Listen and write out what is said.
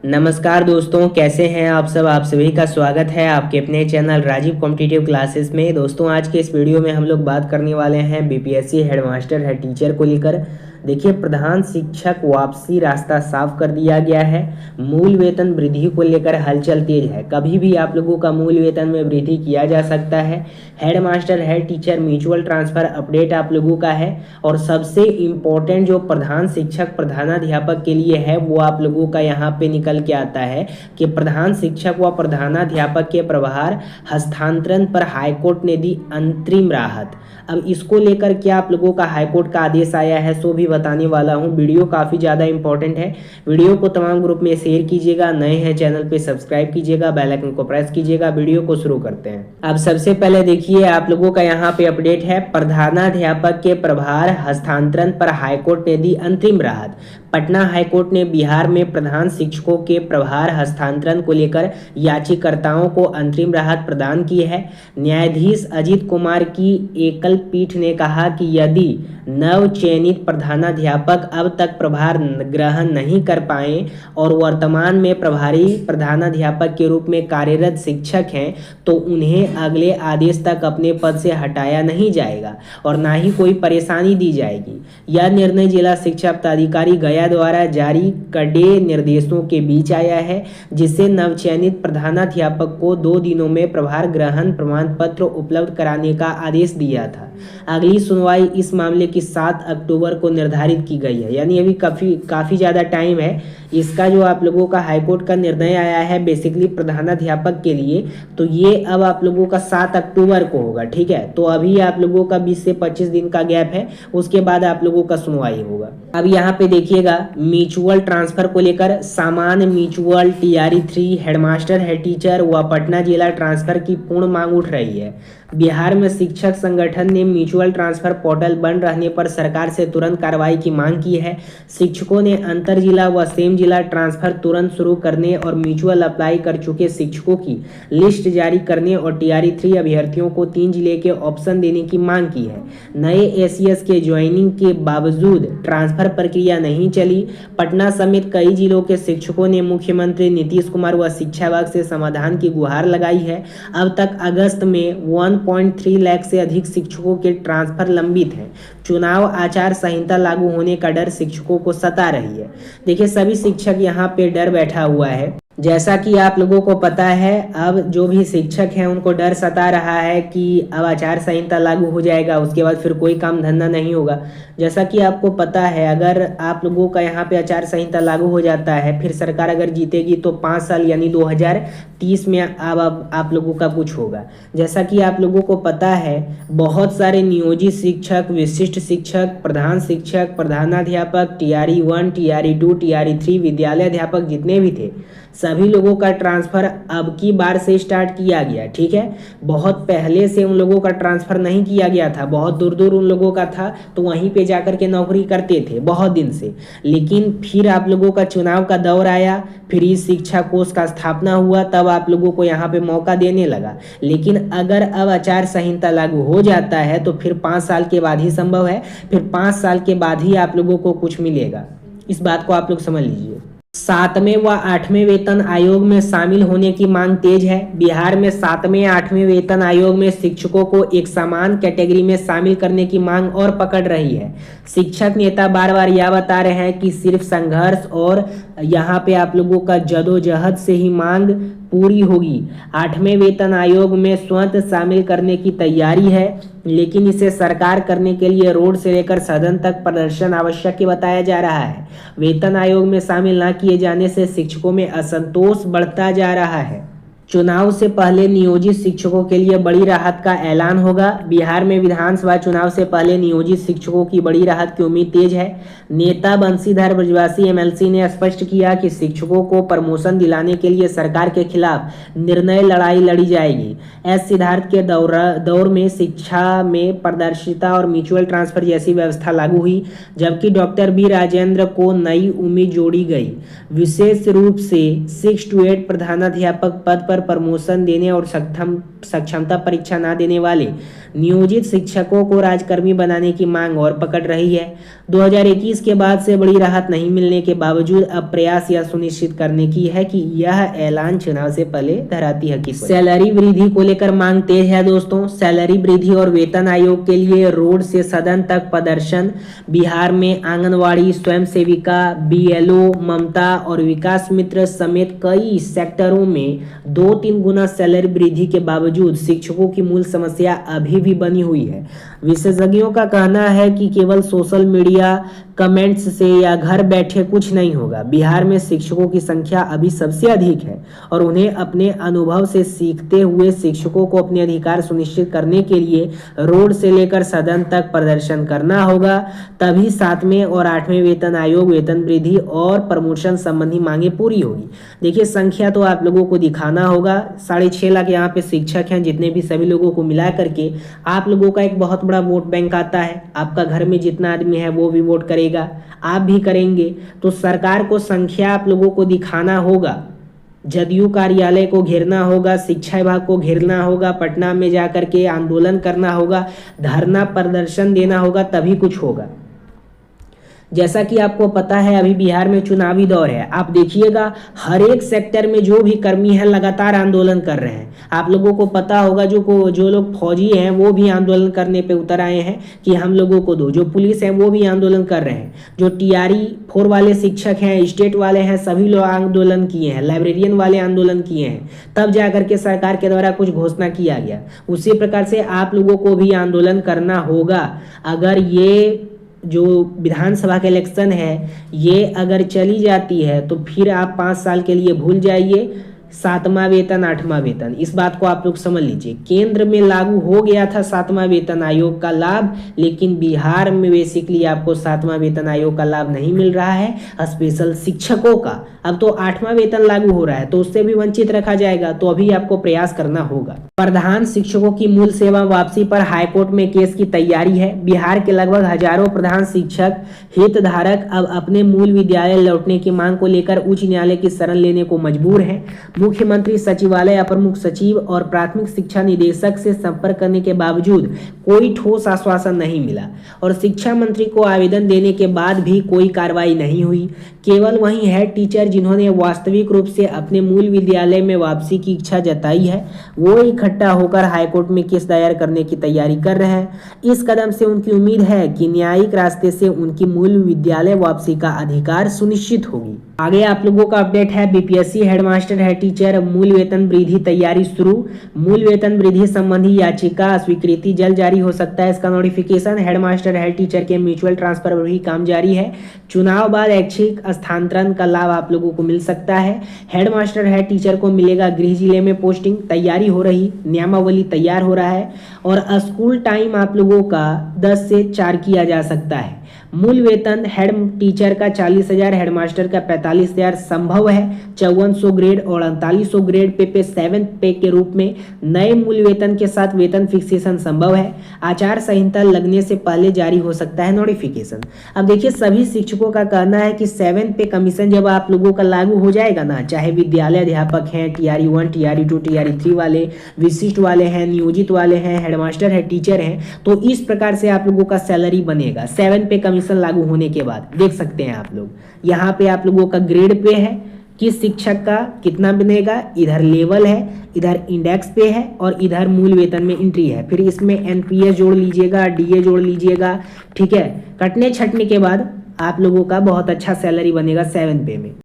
नमस्कार दोस्तों, कैसे हैं आप सब। आप सभी का स्वागत है आपके अपने चैनल राजीव कॉम्पिटिटिव क्लासेस में। दोस्तों, आज के इस वीडियो में हम लोग बात करने वाले हैं बीपीएससी हेडमास्टर हेड टीचर को लेकर। देखिए, प्रधान शिक्षक वापसी रास्ता साफ कर दिया गया है। मूल वेतन वृद्धि को लेकर हलचल तेज है। कभी भी आप लोगों का मूल वेतन में वृद्धि किया जा सकता है। Headmaster head teacher mutual transfer update आप लोगों का है। और सबसे इम्पोर्टेंट जो प्रधान शिक्षक प्रधानाध्यापक के लिए है वो आप लोगों का यहाँ पे निकल के आता है कि प्रधान शिक्षक व प्रधानाध्यापक के प्रभार हस्तांतरण पर हाईकोर्ट ने दी अंतरिम राहत। अब इसको लेकर क्या आप लोगों का हाईकोर्ट का आदेश आया है सो भी बताने वाला हूँ। वीडियो काफ़ी ज़्यादा इंपॉर्टेंट है। वीडियो को तमाम ग्रुप में शेयर कीजिएगा। नए हैं चैनल पे सब्सक्राइब कीजिएगा, बेल आइकन को प्रेस कीजिएगा। वीडियो को शुरू करते हैं। अब सबसे पहले देखिए, आप लोगों का यहाँ पे अपडेट है, प्रधानाध्यापक के प्रभार हस्तांतरण पर हाईकोर्ट ने दी अंतरिम राहत। पटना हाईकोर्ट ने बिहार में प्रधान शिक्षकों के प्रभार हस्तांतरण को लेकर याचिकाकर्ताओं को अंतरिम राहत प्रदान की है। न्यायाधीश अजीत कुमार की एकल पीठ ने कहा कि यदि नव चयनित प्रधानाध्यापक अब तक प्रभार ग्रहण नहीं कर पाए और वर्तमान में प्रभारी प्रधानाध्यापक के रूप में कार्यरत शिक्षक हैं तो उन्हें अगले आदेश तक अपने पद से हटाया नहीं जाएगा और ना ही कोई परेशानी दी जाएगी। यह निर्णय जिला शिक्षा पदाधिकारी गया द्वारा जारी कड़े निर्देशों के बीच आया है, जिससे नवचयनित प्रधानाध्यापक को 2 दिनों में प्रभार ग्रहण प्रमाण पत्र उपलब्ध कराने का आदेश दिया था। अगली सुनवाई इस मामले की 7 अक्टूबर को निर्धारित की गई है, यानी अभी काफ़ी ज़्यादा टाइम है। इसका जो आप लोगों का हाईकोर्ट का निर्णय आया है बेसिकली प्रधानाध्यापक के लिए, तो ये अब आप लोगों का 7 अक्टूबर को होगा। ठीक है, तो अभी आप लोगों का 20 से 25 दिन का गैप है, उसके बाद आप लोगों का सुनवाई होगा। अब यहाँ पे देखिएगा, म्यूचुअल ट्रांसफर को लेकर सामान्य mutual TRE3 headmaster head teacher व पटना जिला ट्रांसफर की पूर्ण मांग उठ रही है। बिहार में शिक्षक संगठन ने म्यूचुअल ट्रांसफर पोर्टल बंद रहने पर सरकार से तुरंत कार्रवाई की मांग की है। शिक्षकों ने अंतर जिला व सेम जिला ट्रांसफर तुरंत शुरू करने और म्यूचुअल अप्लाई कर चुके शिक्षकों की लिस्ट जारी करने और TRE3 अभ्यर्थियों को 3 जिले के ऑप्शन देने की मांग की है। नए ACS के ज्वाइनिंग के बावजूद ट्रांसफर प्रक्रिया नहीं चली। पटना समेत कई जिलों के शिक्षकों ने मुख्यमंत्री नीतीश कुमार व शिक्षा विभाग से समाधान की गुहार लगाई है। अब तक अगस्त में 1.3 लाख से अधिक शिक्षकों के ट्रांसफर लंबित हैं। चुनाव आचार संहिता लागू होने का डर शिक्षकों को सता रही है। देखिए, सभी शिक्षक यहाँ पे डर बैठा हुआ है। जैसा कि आप लोगों को पता है, अब जो भी शिक्षक हैं उनको डर सता रहा है कि अब आचार संहिता लागू हो जाएगा, उसके बाद फिर कोई काम धंधा नहीं होगा। जैसा कि आपको पता है, अगर आप लोगों का यहाँ पे आचार संहिता लागू हो जाता है, फिर सरकार अगर जीतेगी तो 5 साल यानी 2030 में अब आप लोगों का कुछ होगा। जैसा कि आप लोगों को पता है, बहुत सारे नियोजित शिक्षक, विशिष्ट शिक्षक, प्रधान शिक्षक, प्रधानाध्यापक, TRE1, TRE2, TRE3 विद्यालय अध्यापक जितने भी थे, सभी लोगों का ट्रांसफर अब की बार से स्टार्ट किया गया। ठीक है, बहुत पहले से उन लोगों का ट्रांसफर नहीं किया गया था, बहुत दूर दूर उन लोगों का था, तो वहीं पे जाकर के नौकरी करते थे बहुत दिन से। लेकिन फिर आप लोगों का चुनाव का दौर आया, फिर इस शिक्षा कोष का स्थापना हुआ, तब आप लोगों को यहाँ पे मौका देने लगा। लेकिन अगर अब आचार संहिता लागू हो जाता है तो फिर 5 साल के बाद ही संभव है, फिर 5 साल के बाद ही आप लोगों को कुछ मिलेगा। इस बात को आप लोग समझ लीजिए। 7वें व 8वें वेतन आयोग में शामिल होने की मांग तेज है। बिहार में 7वें 8वें वेतन आयोग में शिक्षकों को एक समान कैटेगरी में शामिल करने की मांग और पकड़ रही है। शिक्षक नेता बार बार यह बता रहे हैं कि सिर्फ संघर्ष और यहाँ पे आप लोगों का जदोजहद से ही मांग पूरी होगी। 8वें वेतन आयोग में स्वतः शामिल करने की तैयारी है, लेकिन इसे सरकार करने के लिए रोड से लेकर सदन तक प्रदर्शन आवश्यक बताया जा रहा है। वेतन आयोग में शामिल न किए जाने से शिक्षकों में असंतोष बढ़ता जा रहा है। चुनाव से पहले नियोजित शिक्षकों के लिए बड़ी राहत का ऐलान होगा। बिहार में विधानसभा चुनाव से पहले नियोजित शिक्षकों की बड़ी राहत की उम्मीद तेज है। नेता बंशीधर ब्रजवासी MLC ने स्पष्ट किया कि शिक्षकों को प्रमोशन दिलाने के लिए सरकार के खिलाफ निर्णय लड़ाई लड़ी जाएगी। एस सिद्धार्थ के दौर में शिक्षा में पारदर्शिता और म्यूचुअल ट्रांसफर जैसी व्यवस्था लागू हुई, जबकि डॉक्टर बी राजेंद्र को नई उम्मीद जोड़ी गई। विशेष रूप से 6 to 8 प्रधानाध्यापक पद पर पर प्रमोशन देने और सक्षमता परीक्षा न देने वाले नियोजित शिक्षकों को राजकर्मी बनाने की मांग और पकड़ रही है। 2021 के बाद से बड़ी राहत नहीं मिलने के बावजूद अब प्रयास यह सुनिश्चित करने की है कि यह ऐलान चुनाव से पहले धराती हकीकत। सैलरी वृद्धि को लेकर मांग तेज है दोस्तों। सैलरी वृद्धि और वेतन आयोग के लिए रोड से सदन तक प्रदर्शन। बिहार में आंगनवाड़ी स्वयं सेविका, BLO, ममता और विकास मित्र समेत कई सेक्टरों में 2-3 गुना सैलरी वृद्धि के बावजूद शिक्षकों की मूल समस्या अभी भी बनी हुई है। विशेषज्ञों का कहना है कि केवल सोशल मीडिया कमेंट्स से या घर बैठे कुछ नहीं होगा। बिहार में शिक्षकों की संख्या अभी सबसे अधिक है और उन्हें अपने अनुभव से सीखते हुए शिक्षकों को अपने अधिकार सुनिश्चित करने के लिए रोड से लेकर सदन तक प्रदर्शन करना होगा। तभी 7वें और 8वें वेतन आयोग वेतन वृद्धि और प्रमोशन संबंधी मांगे पूरी होगी। देखिए, संख्या तो आप लोगों को दिखाना होगा। 6.5 लाख यहाँ पे शिक्षक हैं। जितने भी सभी लोगों को मिला करके आप लोगों का एक बहुत बड़ा वोट बैंक आता है। आपका घर में जितना आदमी है वो भी वोट करेगा, आप भी करेंगे। तो सरकार को संख्या आप लोगों को दिखाना होगा। जदयू कार्यालय को घेरना होगा, शिक्षा विभाग को घेरना होगा, पटना में जाकर के आंदोलन करना होगा, धरना प्रदर्शन देना होगा, तभी कुछ होगा। जैसा कि आपको पता है अभी बिहार में चुनावी दौर है। आप देखिएगा हर एक सेक्टर में जो भी कर्मी है लगातार आंदोलन कर रहे हैं। आप लोगों को पता होगा जो लोग फौजी हैं वो भी आंदोलन करने पे उतर आए हैं कि हम लोगों को दो। जो पुलिस है वो भी आंदोलन कर रहे हैं। जो TRE 4 वाले शिक्षक हैं, स्टेट वाले हैं, सभी लोग आंदोलन किए हैं। लाइब्रेरियन वाले आंदोलन किए हैं। तब जाकर के सरकार के द्वारा कुछ घोषणा किया गया। उसी प्रकार से आप लोगों को भी आंदोलन करना होगा। अगर ये जो विधानसभा के इलेक्शन है ये अगर चली जाती है तो फिर आप 5 साल के लिए भूल जाइए 7वां वेतन 8वां वेतन। इस बात को आप लोग समझ लीजिए। केंद्र में लागू हो गया था 7वां वेतन आयोग का लाभ, लेकिन बिहार में बेसिकली आपको 7वां वेतन आयोग का लाभ नहीं मिल रहा है। स्पेशल शिक्षकों का अब तो 8वां वेतन लागू हो रहा है तो उससे भी वंचित रखा जाएगा। तो अभी आपको प्रयास करना होगा। प्रधान शिक्षकों की मूल सेवा वापसी पर हाईकोर्ट में केस की तैयारी है। बिहार के लगभग हजारों प्रधान शिक्षक हितधारक अब अपने मूल विद्यालय लौटने की मांग को लेकर उच्च न्यायालय की शरण लेने को मजबूर हैं। मुख्यमंत्री सचिवालय, अपर मुख्य सचिव और प्राथमिक शिक्षा निदेशक से संपर्क करने के बावजूद कोई ठोस आश्वासन नहीं मिला और शिक्षा मंत्री को आवेदन देने के बाद भी कोई कार्रवाई नहीं हुई। केवल वही हेड टीचर जिन्होंने वास्तविक रूप से अपने मूल विद्यालय में वापसी की इच्छा जताई है वो इकट्ठा होकर हाईकोर्ट में केस दायर करने की तैयारी कर रहे हैं। इस कदम से उनकी उम्मीद है कि न्यायिक रास्ते से उनकी मूल विद्यालय वापसी का अधिकार सुनिश्चित होगी। आगे आप लोगों का अपडेट है BPSC हेडमास्टर हेड टीचर मूल वेतन वृद्धि तैयारी शुरू। मूल वेतन वृद्धि संबंधी याचिका स्वीकृति जल्द जारी हो सकता है। इसका नोटिफिकेशन हेडमास्टर हेड टीचर के म्यूचुअल ट्रांसफर पर भी काम जारी है। चुनाव बाद ऐच्छिक स्थानांतरण का लाभ आप लोगों को मिल सकता है। हेडमास्टर हेड टीचर को मिलेगा गृह जिले में पोस्टिंग। तैयारी हो रही, नियमावली तैयार हो रहा है और स्कूल टाइम आप लोगों का 10 से 4 किया जा सकता है। मूल वेतन हेड टीचर का 40,000, हेडमास्टर का 45,000 संभव है। 5400 ग्रेड और 3900 ग्रेड पे 7 पे के रूप में नए मूल वेतन के साथ वेतन फिक्सेशन संभव है। आचार संहिता लगने से पहले जारी हो सकता है नोटिफिकेशन। अब देखिए सभी शिक्षकों का कहना है कि 7 पे कमीशन जब आप लोगों का लागू हो जाएगा ना, चाहे विद्यालय अध्यापक हैं, TRE 1, TRE 2, TRE 3 वाले, विशिष्ट वाले हैं, नियोजित वाले हैं, हेडमास्टर है, टीचर हैं, तो इस प्रकार से आप लोगों का सैलरी बनेगा 7 पे कमीशन लागू होने के बाद। देख सकते हैं आप लोग यहाँ पे आप लोगों का ग्रेड पे है किस शिक्षक का कितना बनेगा, इधर लेवल है, इधर इंडेक्स पे है और इधर मूल वेतन में एंट्री है। फिर इसमें NPS जोड़ लीजिएगा, DA जोड़ लीजिएगा, ठीक है। कटने छटने के बाद आप लोगों का बहुत अच्छा सैलरी बनेगा 7 पे में।